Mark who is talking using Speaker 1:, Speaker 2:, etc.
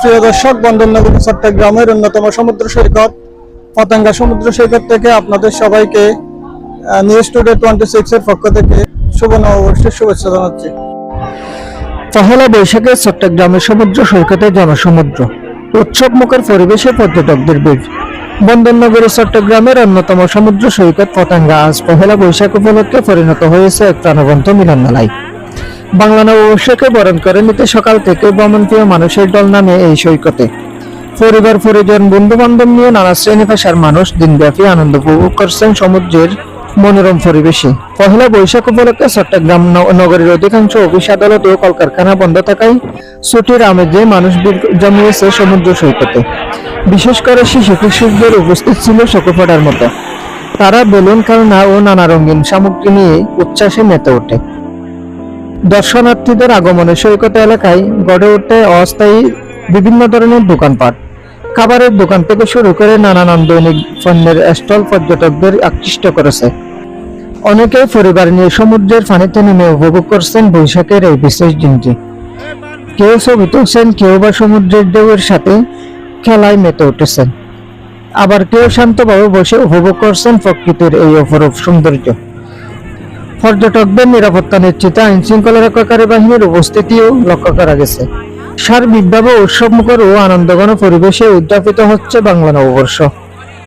Speaker 1: প্রিয় দর্শক, বন্দরনগরী চট্টগ্রামের অন্যতম সমুদ্র সৈকত পতেঙ্গা সমুদ্র সৈকত থেকে আপনাদের সবাইকে নিউজ টুডে 26 এর পক্ষ থেকে শুভ নববর্ষের শুভেচ্ছা জানাচ্ছি।
Speaker 2: পহেলা বৈশাখে চট্টগ্রামের সমুদ্র সৈকতে জনসমুদ্র, উৎসব মুখর পরিবেশে পর্যটকদের ভিড়। বন্দরনগরী চট্টগ্রামের অন্যতম সমুদ্র সৈকত পতেঙ্গা আজ পহেলা বৈশাখ উপলক্ষে পরিণত হয়েছে এক প্রাণবন্ত মিলনমেলায়। বাংলা নববর্ষকে বরণ করে নিতে সকাল থেকে ভ্রমণপ্রিয় মানুষের দল নামে এই সৈকতে। পরিবার পরিজন বন্ধু বান্ধব নিয়ে নানা শ্রেণী পেশার মানুষ দিনব্যাপী আনন্দ উপভোগ করছেন সমুদ্রের মনোরম পরিবেশে। পহেলা বৈশাখ উপলক্ষে চট্টগ্রাম নগরীর অধিকাংশ অফিস আদালত ও কলকারখানা বন্ধ থাকায় ছুটির আমেজে মানুষ ভিড় জমিয়েছে সমুদ্র সৈকতে। বিশেষ করে শিশু কিশোরদের উপস্থিত ছিল চোখে পড়ার মতো। তারা বেলুন খেলনা ও নানা রঙিন সামগ্রী নিয়ে উচ্ছ্বাসে মেতে ওঠে। দর্শনার্থীদের আগমনে সৈকত এলাকায় গড়ে ওঠে অস্থায়ী বিভিন্ন ধরনের দোকানপাট। খাবারের দোকান থেকে শুরু করে নানান দৈনিক পণ্যের স্টল পর্যটকদের আকৃষ্ট করেছে। অনেকেই পরিবার নিয়ে সমুদ্রের পানিতে নেমে উপভোগ করছেন বৈশাখের এই বিশেষ দিনটি। কেউ ছবি তুলছেন, কেউ বা সমুদ্রের ঢেউয়ের সাথে খেলায় মেতে উঠেছেন, আবার কেউ শান্তভাবে বসে উপভোগ করছেন প্রকৃতির এই অপরূপ সৌন্দর্য। পর্যটকদের নিরাপত্তা নিশ্চিতে আইন শৃঙ্খলা রক্ষাকারী বাহিনীর উপস্থিতিও লক্ষ্য করা গেছে। সার্বিকভাবে উৎসবমুখর ও আনন্দঘন পরিবেশে উদযাপিত হচ্ছে বাংলা নববর্ষ।